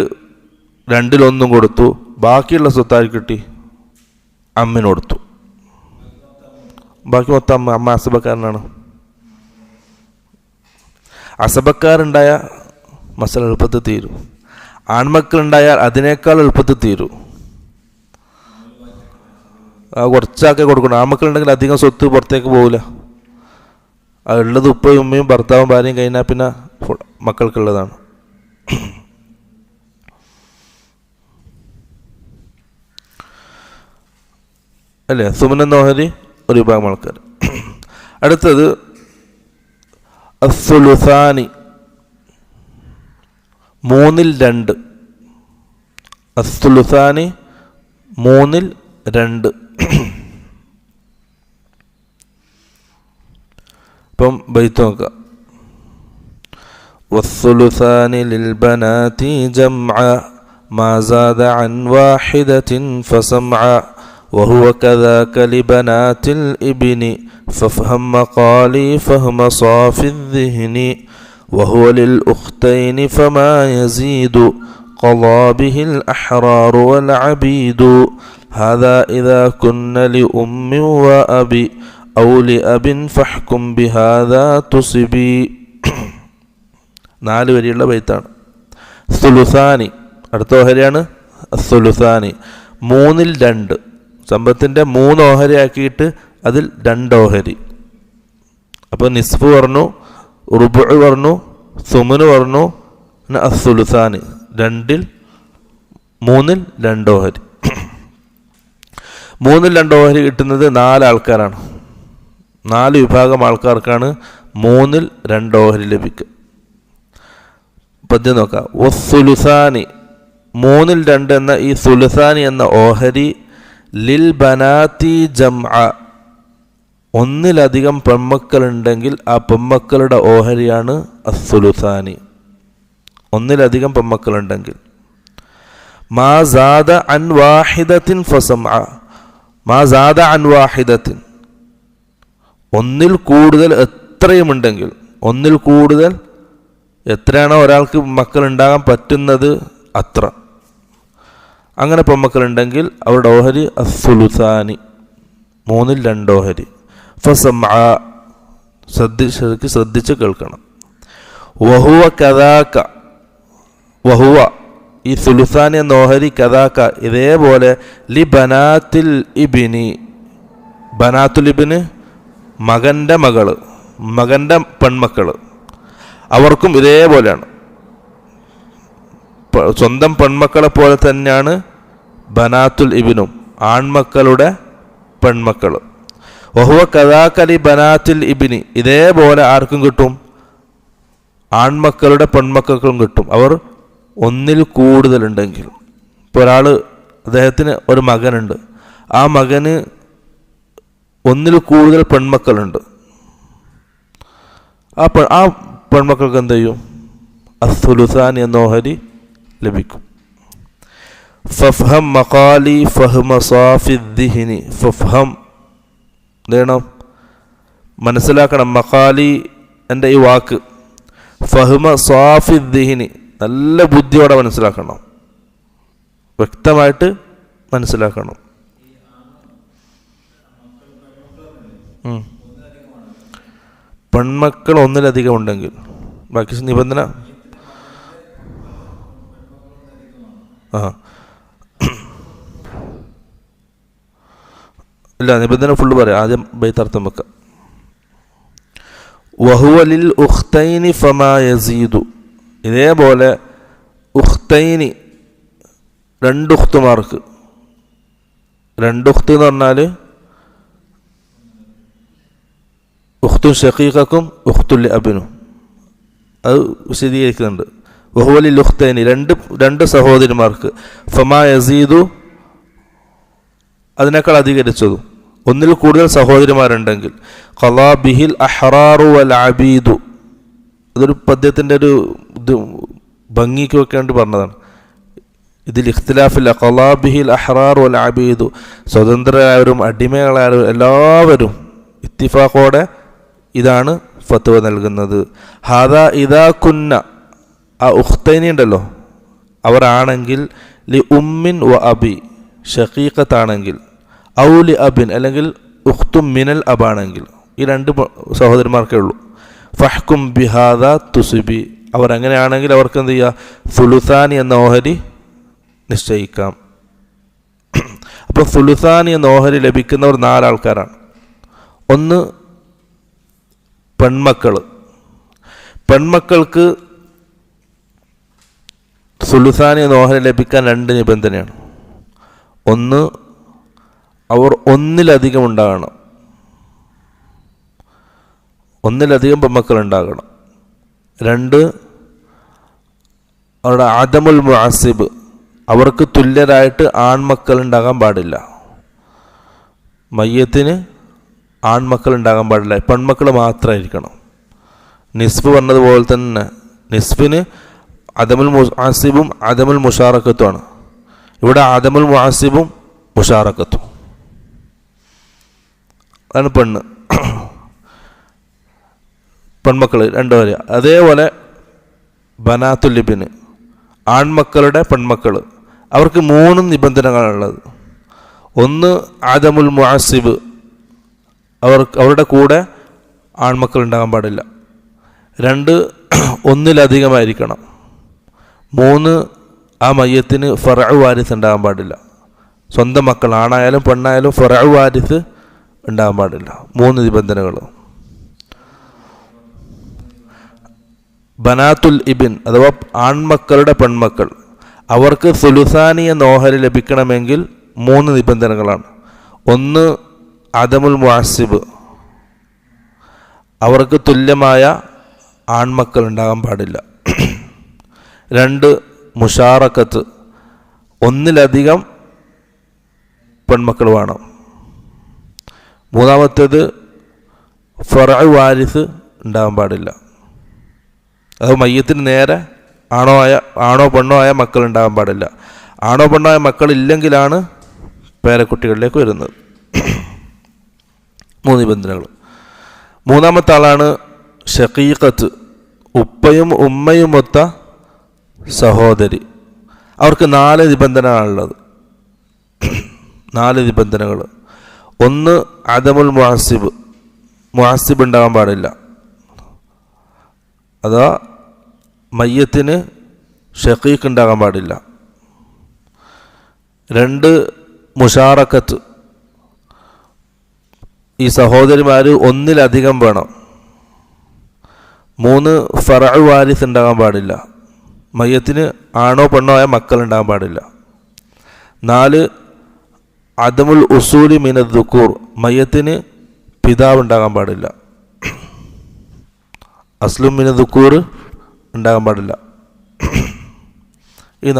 2/1 കൊടുത്തു. ബാക്കിയുള്ള സ്വത്തായി കിട്ടി അമ്മിന് കൊടുത്തു. ബാക്കി മൊത്തം അമ്മ അസബക്കാരനാണ്. അസബക്കാരുണ്ടായ മസല എളുപ്പത്തിൽ തീരും. ആൺമക്കളുണ്ടായാൽ അതിനേക്കാൾ എളുപ്പത്തിൽ തീരും. കുറച്ചാക്കെ കൊടുക്കണം. ആൺമക്കളുണ്ടെങ്കിൽ അധികം സ്വത്ത് പുറത്തേക്ക് പോകില്ല. ഉള്ളത് ഉപ്പയും ഉമ്മയും ഭർത്താവും ഭാര്യയും കഴിഞ്ഞാൽ പിന്നെ മക്കൾക്കുള്ളതാണ്. അല്ലേ? സുമനെന്ന ഓഹരി ഒരു വിഭാഗം ആൾക്കാർ. അടുത്തത് അസ്സുലുസാനി, 3/2. അസ്സുലുസാനി 3/2. ഇപ്പം ബൈത്ത് നോക്കുക. والثلثان للبنات جمعا ما زاد عن واحدة فسمعا وهو كذاك لبنات الابن فافهم مقالي فهم صاف الذهن وهو للأختين فما يزيد قضى به الأحرار والعبيد هذا إذا كن لأم وأبي أو لأب فاحكم بهذا تصبي. 4 വരിയുള്ള ബൈത്താണ്. സുലുസാനി അടുത്ത ഓഹരിയാണ്. സുലുസാനി 3/2 സമ്പത്തിൻ്റെ 3 ഓഹരിയാക്കിയിട്ട് അതിൽ 2 ഓഹരി. അപ്പോൾ നിസ്ഫ് പറഞ്ഞു, റുബു പറഞ്ഞു, സുമുന് പറഞ്ഞു, പിന്നെ അസുലുസാനി 3/2 ഓഹരി. 3/2 ഓഹരി കിട്ടുന്നത് 4 ആൾക്കാരാണ്. 4 വിഭാഗം ആൾക്കാർക്കാണ് 3/2 ഓഹരി ലഭിക്കുക. പദ്യം നോക്കാം. വസ്സുലുസാനി 3/2 എന്ന ഈ സുലുസാനി എന്ന ഓഹരി ലിൽ ബനാത്തി ജംഅ ഒന്നിലധികം പെൺമക്കളുണ്ടെങ്കിൽ ആ പെൺമക്കളുടെ ഓഹരിയാണ് അസ്സുലുസാനി. ഒന്നിലധികം പെൺമക്കളുണ്ടെങ്കിൽ മാ സാദ അൻ വാഹിദത്തിൻ ഫസംഅ മാ സാദ അൻ വാഹിദത്തിൻ ഒന്നിൽ കൂടുതൽ എത്രയുമുണ്ടെങ്കിൽ, ഒന്നിൽ കൂടുതൽ എത്രയാണോ ഒരാൾക്ക് മക്കൾ ഉണ്ടാകാൻ പറ്റുന്നത് അത്ര, അങ്ങനെ പെൺമക്കളുണ്ടെങ്കിൽ അവരുടെ ഓഹരി അസ്സുലുസാനി 3/2 ഓഹരി. ഫസംഅ ശ്രദ്ധിച്ച് കേൾക്കണം. വഹുവ കദാക വഹുവ ഈ സുലുസാനി എന്ന ഓഹരി കദാക ഇതേപോലെ ലി ബനാത്തിൽ ഇബിനി ബനാത്തുൽ ഇബിന് മകൻ്റെ മകള്, മകൻ്റെ പെൺമക്കള് അവർക്കും ഇതേപോലെയാണ്. സ്വന്തം പെൺമക്കളെ പോലെ തന്നെയാണ് ബനാത്തുൽ ഇബിനും ആൺമക്കളുടെ പെൺമക്കൾ. വഹുവ കദാകലി ബനാത്തുൽ ഇബിനി ഇതേപോലെ ആർക്കും കിട്ടും? ആൺമക്കളുടെ പെൺമക്കൾക്കും കിട്ടും. അവർ ഒന്നിൽ കൂടുതലുണ്ടെങ്കിൽ. ഇപ്പോൾ ഒരാൾ, അദ്ദേഹത്തിന് ഒരു മകനുണ്ട്, ആ മകന് ഒന്നിൽ കൂടുതൽ പെൺമക്കളുണ്ട്. ആ പെൺമക്കൾക്ക് എന്ത് ചെയ്യും? അസ്സുലുസാനി എന്ന ഓഹരി ലഭിക്കും. ഫഫ്ഹം മഖാലി ഫഹ്മ സാഫി ദിഹിനി. ഫഫ്ഹം എന്താണ്? മനസ്സിലാക്കണം. മഖാലി എൻ്റെ ഈ വാക്ക് ഫഹ്മ സാഫി ദിഹിനി നല്ല ബുദ്ധിയോടെ മനസ്സിലാക്കണം, വ്യക്തമായിട്ട് മനസ്സിലാക്കണം. പെൺമക്കൾ ഒന്നിലധികം ഉണ്ടെങ്കിൽ ബാക്കി നിബന്ധന ഇല്ല, നിബന്ധന ഫുള്ള് പറയാം. ആദ്യം ബൈത്തർത്ഥം വെക്കാം. വഹുവലിൽ ഉഖ്തൈനി ഫമാ യസീദു ഇതേപോലെ ഉഖ്തൈനി 2 ഉഖ്തുമാർക്ക്, 2 ഉഖ്ത് എന്ന് പറഞ്ഞാൽ ഉഖ്തുൻ ഷഖീഖക്കും ഉഖ്തുൽ അബിനും, അത് വിശദീകരിക്കുന്നുണ്ട്. വഹുവലിൽ ഉഖ്തൈനി 2 സഹോദരിമാർക്ക് ഫമാ യസീദു അതിനേക്കാൾ അധികരിച്ചതും, ഒന്നിൽ കൂടുതൽ സഹോദരിമാരുണ്ടെങ്കിൽ ഖളാ ബിഹിൽ അഹ്റാറു വൽ അബീദു. അതൊരു പദ്യത്തിൻ്റെ ഒരു ഭംഗിക്ക് വെക്കാൻ വേണ്ടി പറഞ്ഞതാണ്. ഇതിൽ ഇഖ്തിലാഫില്ല. ഖളാ ബിഹിൽ അഹ്റാറു വൽ അബീദു സ്വതന്ത്രരായവരും അടിമകളായവരും എല്ലാവരും ഇത്തിഫാഖോടെ ഇതാണ് ഫത്വ നൽകുന്നത്. ഹാദാ ഇദാ കുന്ന ആ ഉഖ്തൈനി ഉണ്ടല്ലോ അവർ ആണെങ്കിൽ ലി ഉമ്മിൻ വ അബി ഷഖീഖത്താണെങ്കിൽ, ഔ ലി അബിൻ അല്ലെങ്കിൽ ഉഖ്തും മിനൽ അബാണെങ്കിൽ, ഈ 2 സഹോദരന്മാർക്കേ ഉള്ളൂ. ഫഹ്കും ബിഹാദ തുസിബി അവർ അങ്ങനെയാണെങ്കിൽ അവർക്ക് എന്ത് ചെയ്യുക? സുലുസാനി എന്ന ഓഹരി നിശ്ചയിക്കാം. അപ്പോൾ സുലുസാനി എന്ന ഓഹരി ലഭിക്കുന്നവർ 4 ആൾക്കാരാണ്. ഒന്ന് പെൺമക്കൾ. പെൺമക്കൾക്ക് സുലുസാനി എന്ന ഓഹരി ലഭിക്കാൻ 2 നിബന്ധനയാണ്. ഒന്ന്, അവർ ഒന്നിലധികം ഉണ്ടാകണം, ഒന്നിലധികം പെൺമക്കൾ ഉണ്ടാകണം. 2, അവരുടെ ആദമുൽ മുഅസ്സിബ് അവർക്ക് തുല്യരായിട്ട് ആൺമക്കൾ ഉണ്ടാകാൻ പാടില്ല. മയ്യത്തിന് ആൺമക്കൾ ഉണ്ടാകാൻ പാടില്ല, പെൺമക്കൾ മാത്രമായിരിക്കണം. നിസ്ബ് പറഞ്ഞതുപോലെ തന്നെ നിസ്ഫിന് അദമുൽ മുആസിബും അദമുൽ മുഷാറക്കത്തുമാണ്. ഇവിടെ അദമുൽ മുആസിബും മുഷാറക്കത്തും. അതാണ് പെൺമക്കൾ രണ്ടുപേര്. അതേപോലെ ബനാത്തുൽ ഇബ്ന് ആൺമക്കളുടെ പെൺമക്കൾ, അവർക്ക് 3 നിബന്ധനകളാണുള്ളത്. ഒന്ന് അദമുൽ മുആസിബ്, അവരുടെ കൂടെ ആൺമക്കൾ ഉണ്ടാകാൻ പാടില്ല. 2 ഒന്നിലധികമായിരിക്കണം. 3 ആ മയ്യത്തിന് ഫറഉ വാരിസ് ഉണ്ടാകാൻ പാടില്ല. സ്വന്തം മക്കൾ ആണായാലും പെണ്ണായാലും ഫറഉ വാരിസ് ഉണ്ടാകാൻ പാടില്ല. 3 നിബന്ധനകൾ. ബനാത്തുൽ ഇബിൻ അഥവാ ആൺമക്കളുടെ പെൺമക്കൾ, അവർക്ക് സുലുസാനി എന്ന ഓഹരി ലഭിക്കണമെങ്കിൽ 3 നിബന്ധനകളാണ്. ഒന്ന് അദമുൽ മുആസിബ്, അവർക്ക് തുല്യമായ ആൺമക്കൾ ഉണ്ടാകാൻ പാടില്ല. 2 മുഷാറക്കത്ത്, ഒന്നിലധികം പെൺമക്കൾ വേണം. 3-മത്തേത് ഫറഉ വാരിസ് ഉണ്ടാകാൻ പാടില്ല. അത് മയ്യത്തിന് നേരെ ആണോ പെണ്ണോ ആയ മക്കൾ ഉണ്ടാകാൻ പാടില്ല. ആണോ പെണ്ണോ ആയ മക്കൾ ഇല്ലെങ്കിലാണ് പേരക്കുട്ടികളിലേക്ക് വരുന്നത്. 3 നിബന്ധനകൾ. 3-മത്തെ ആളാണ് ഷഖീഖത്ത്, ഉപ്പയും ഉമ്മയുമൊത്ത സഹോദരി. അവർക്ക് 4 നിബന്ധനകളാണുള്ളത്. 4 നിബന്ധനകൾ. ഒന്ന് അദമുൽ മുആസിബ് ഉണ്ടാകാൻ പാടില്ല. അതാ മയ്യത്തിന് ഷഖീഖ് ഉണ്ടാകാൻ പാടില്ല. 2 മുഷാറക്കത്ത്, ഈ സഹോദരിമാർ ഒന്നിലധികം വേണം. 3 ഫറഉ വാരിസ് ഉണ്ടാകാൻ പാടില്ല. മയ്യത്തിന് ആണോ പെണ്ണോ ആയ മക്കൾ ഉണ്ടാകാൻ പാടില്ല. 4 അദമുൽ ഉസൂലി മിനദ് ദുക്കൂർ, മയ്യത്തിന് പിതാവ് ഉണ്ടാകാൻ പാടില്ല. അസ്ലും മിനദ് ദുക്കൂർ ഉണ്ടാകാൻ പാടില്ല. ഈ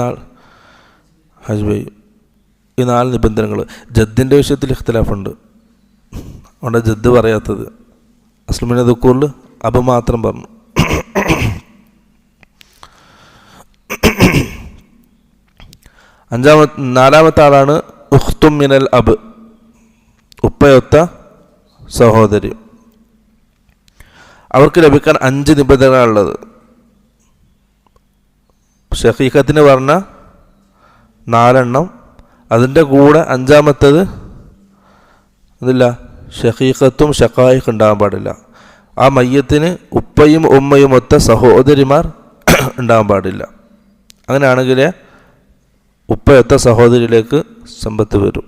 4 നിബന്ധനകൾ. ജദ്ദിൻ്റെ വിഷയത്തിൽ ഇഖ്തിലാഫുണ്ട്, അതുകൊണ്ട് ജദ്ദ് പറയാത്തത്. അസ്ലും മിനദ് ദുക്കൂറിൽ അബ് മാത്രം പറഞ്ഞു. 4-മത്തെ ആളാണ് ഉഖ്തും മിനൽ അബ്, ഉപ്പയൊത്ത സഹോദരി. അവർക്ക് ലഭിക്കാൻ 5 നിബന്ധനകളുള്ളത്. ഷഖീഖത്തിന് പറഞ്ഞ 4 അതിൻ്റെ കൂടെ 5-മത്തേത് ഇതില്ല, ഷഖീഖത്തും ഷഖായിഖ് ഉണ്ടാകാൻ പാടില്ല. ആ മയ്യത്തിന് ഉപ്പയും ഉമ്മയും ഒത്ത സഹോദരിമാർ ഉണ്ടാകാൻ പാടില്ല. അങ്ങനെയാണെങ്കിൽ ഉപ്പയൊത്ത സഹോദരിയിലേക്ക് സമ്പത്ത് വരും.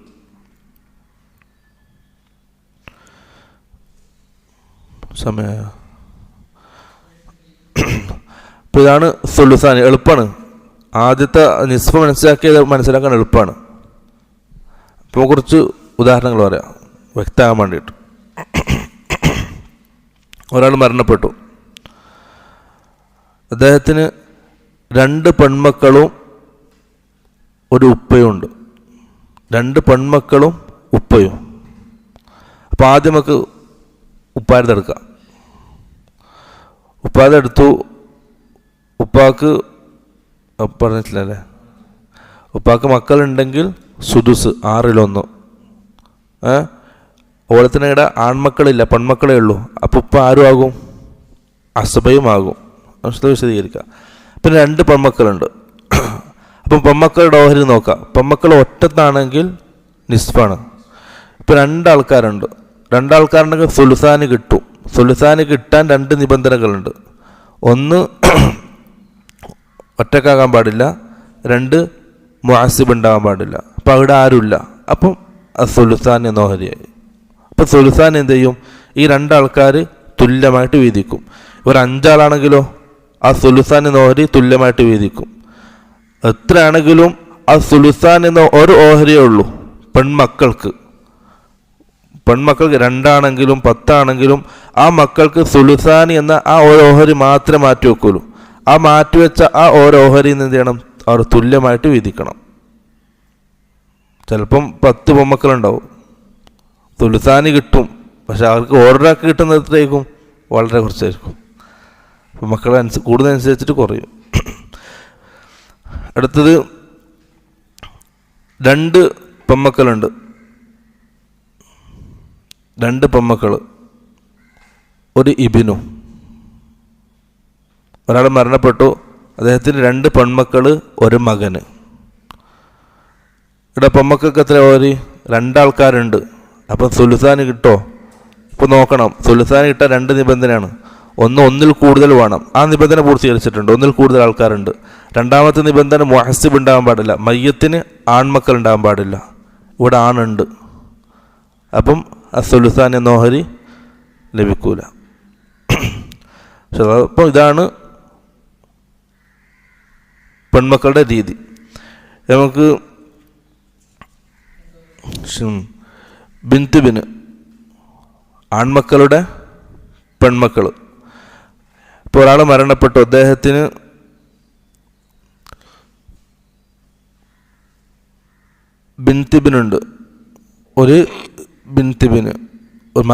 സമയം. അപ്പോൾ ഇതാണ് സുലുസാനി. എളുപ്പമാണ്. ആദ്യത്തെ നിസ്ഫ് മനസ്സിലാക്കാൻ എളുപ്പമാണ്. ഇപ്പോൾ കുറച്ച് ഉദാഹരണങ്ങൾ പറയാം വ്യക്തമാകാൻ വേണ്ടിയിട്ട്. ഒരാൾ മരണപ്പെട്ടു. അദ്ദേഹത്തിന് 2 പെൺമക്കളും ഒരു ഉപ്പയും ഉണ്ട്. 2 പെൺമക്കളും ഉപ്പയും. അപ്പോൾ ആദ്യം നമുക്ക് ഉപ്പാരതെടുക്കാം. ഉപ്പാരതെടുത്തു. ഉപ്പാക്ക് പറഞ്ഞിട്ടില്ലല്ലേ, ഉപ്പാക്ക് മക്കളുണ്ടെങ്കിൽ സുദുസ് 6/1. ഓളത്തിന് ഇവിടെ ആൺമക്കളില്ല, പെൺമക്കളേ ഉള്ളൂ. അപ്പോൾ ഉപ്പ ആരും ആകും? അസബയും ആകും. വിശദീകരിക്കാം. പിന്നെ 2 പെൺമക്കളുണ്ട്. അപ്പം പെൺമക്കളുടെ ഓഹരി നോക്കാം. പെൺമക്കൾ ഒറ്റത്താണെങ്കിൽ നിസ്ഫാണ്. ഇപ്പം 2 ആൾക്കാരുണ്ട്. 2 ആൾക്കാരുണ്ടെങ്കിൽ സുലുസാന് കിട്ടും. സുലുസാന് കിട്ടാൻ 2 നിബന്ധനകളുണ്ട്. ഒന്ന് ഒറ്റക്കാകാൻ പാടില്ല. 2 മുആസിബ് ഉണ്ടാകാൻ പാടില്ല. അപ്പം അവിടെ ആരുമില്ല. അപ്പം സുലുസാൻ എന്ന ഓഹരിയായി. അപ്പം സുലുസാൻ എന്ത് ചെയ്യും? ഈ 2 ആൾക്കാർ തുല്യമായിട്ട് വീതിക്കും. ഇവർ 5 ആളാണെങ്കിലോ ആ സുലുസാൻ എന്ന ഓഹരി തുല്യമായിട്ട് വീതിക്കും. എത്രയാണെങ്കിലും ആ സുലുസാൻ എന്ന ഒരു ഓഹരിയേ ഉള്ളൂ പെൺമക്കൾക്ക്. 2 ആണെങ്കിലും 10 ആണെങ്കിലും ആ മക്കൾക്ക് സുലുസാനി എന്ന ആ ഒരു ഓഹരി മാത്രമേ മാറ്റി വെക്കുള്ളൂ. ആ മാറ്റിവെച്ച ആ ഓരോ ഓഹരിയിൽ നിന്ന് എന്ത് ചെയ്യണം? അവർ തുല്യമായിട്ട് വീതിക്കണം. ചിലപ്പം 10 പെൺമക്കളുണ്ടാവും, സുലുസാനി കിട്ടും. പക്ഷെ അവർക്ക് ഓരോരാൾക്ക് കിട്ടുന്നത് എത്രയായിരിക്കും? വളരെ കുറച്ചായിരിക്കും. മക്കളെ കൂടുന്നതനുസരിച്ചിട്ട് കുറയും. അടുത്തത് 2 പെൺമക്കളുണ്ട്. 2 പെൺമക്കൾ, ഒരു ഇബിനു. ഒരാൾ മരണപ്പെട്ടു, അദ്ദേഹത്തിന് 2 പെൺമക്കൾ, ഒരു മകന്. ഇവിടെ പെൺമക്കൾക്ക് എത്ര? 2 ആൾക്കാരുണ്ട്. അപ്പം സുലുസാന് കിട്ടോ? ഇപ്പോൾ നോക്കണം, സുലുസാന് കിട്ടാൻ 2 നിബന്ധനയാണ്. ഒന്നിൽ കൂടുതൽ വേണം. ആ നിബന്ധന പൂർത്തീകരിച്ചിട്ടുണ്ട്. ഒന്നിൽ കൂടുതൽ ആൾക്കാരുണ്ട്. രണ്ടാമത്തെ നിബന്ധന മുഹസിബ് ഉണ്ടാകാൻ പാടില്ല, മയ്യത്തിന് ആൺമക്കൾ ഉണ്ടാകാൻ പാടില്ല. ഇവിടെ ആണുണ്ട്, അപ്പം സുലുസാൻ എന്ന ഓഹരി ലഭിക്കൂല. അപ്പോൾ ഇതാണ് പെൺമക്കളുടെ രീതി. നമുക്ക് ബിന്തുബിന്, ആൺമക്കളുടെ പെൺമക്കൾ. ഇപ്പോൾ ഒരാൾ മരണപ്പെട്ടു, അദ്ദേഹത്തിന് ബിന്തിബിനുണ്ട്. ഒരു ബിന്തിബിന്, ഒരു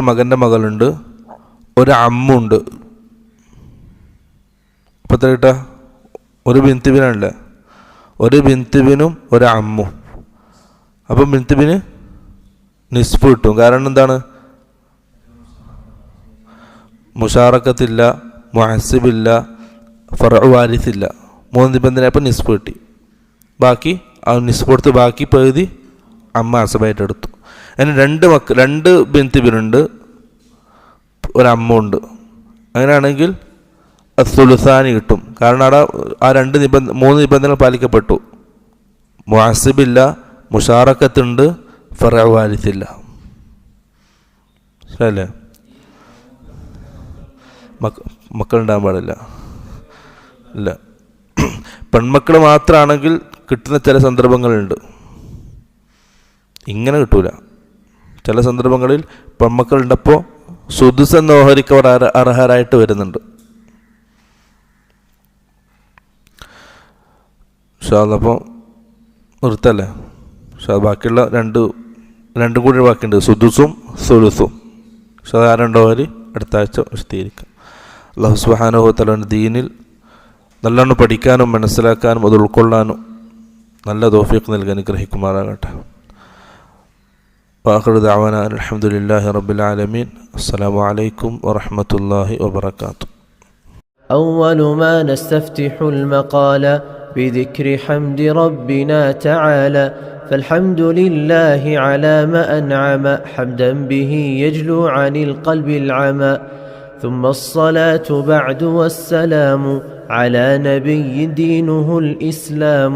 മകൻ്റെ മകളുണ്ട്, ഒരു അമ്മുണ്ട്. അപ്പം എത്ര കിട്ടാ? ഒരു ബിന്തിബിനല്ല, ഒരു ബിന്തിബിനും ഒരു അമ്മും. അപ്പം ബിന്തിബിന് നിസ്ഫ് കിട്ടും. കാരണം എന്താണ്? മുഷാറക്കത്തില്ല, മുഹസിബില്ല, ഫറഉ വാരിസില്ല. 3 നിബന്ധന. അപ്പം നിസ്ഫ് കിട്ടി. ബാക്കി ആ നിസ്ഫ് കൊടുത്ത് ബാക്കി പകുതി അമ്മ അസബായിട്ട് എടുത്തു. അതിന് 2 ബിന്തിബിനുണ്ട്, ഒരു അമ്മ ഉണ്ട്. അങ്ങനെയാണെങ്കിൽ സുലുസാനി കിട്ടും. കാരണം അവിടെ ആ 3 നിബന്ധനകൾ പാലിക്കപ്പെട്ടു. മുഹസിബില്ല, മുഷാറക്കത്തുണ്ട്, ഫറഉ വാരിസില്ല. ശരിയല്ലേ? മക്കളുണ്ടാകാൻ പാടില്ല. ഇല്ല, പെൺമക്കൾ മാത്രമാണെങ്കിൽ കിട്ടുന്ന ചില സന്ദർഭങ്ങളുണ്ട്. ഇങ്ങനെ കിട്ടൂല. ചില സന്ദർഭങ്ങളിൽ പെൺമക്കളുണ്ടപ്പോൾ സുദുസ് എന്ന ഓഹരിക്ക് അവർ അർഹരായിട്ട് വരുന്നുണ്ട്. അപ്പോൾ നിർത്തല്ലേ? ബാക്കിയുള്ള രണ്ടും കൂടി ബാക്കിയുണ്ട്, സുദുസും സുലുസും. ആ 2 ഓഹരി അടുത്ത ആഴ്ച വിശദീകരിക്കാം. അല്ലാഹു സുബ്ഹാനഹു വ തആലയുടെ ദീനിൽ നല്ലോണം പഠിക്കാനും മനസ്സിലാക്കാനും അത് ഉൾക്കൊള്ളാനും നല്ല തൗഫീഖ് നൽകി അനുഗ്രഹിക്കുമാറാകട്ടെ. വആഖിറു ദഅവാനാ അൽഹംദുലില്ലാഹി റബ്ബിൽ ആലമീൻ. അസ്സലാമു അലൈക്കും വറഹ്മത്തുള്ളാഹി വബറകാതുഹു. أول ما نستفتح المقال بذكر حمد ربنا تعالى، فالحمد لله على ما أنعم، حمدا به يجلو عن القلب العمى. ثم الصلاة بعد والسلام على نبي دينه الإسلام.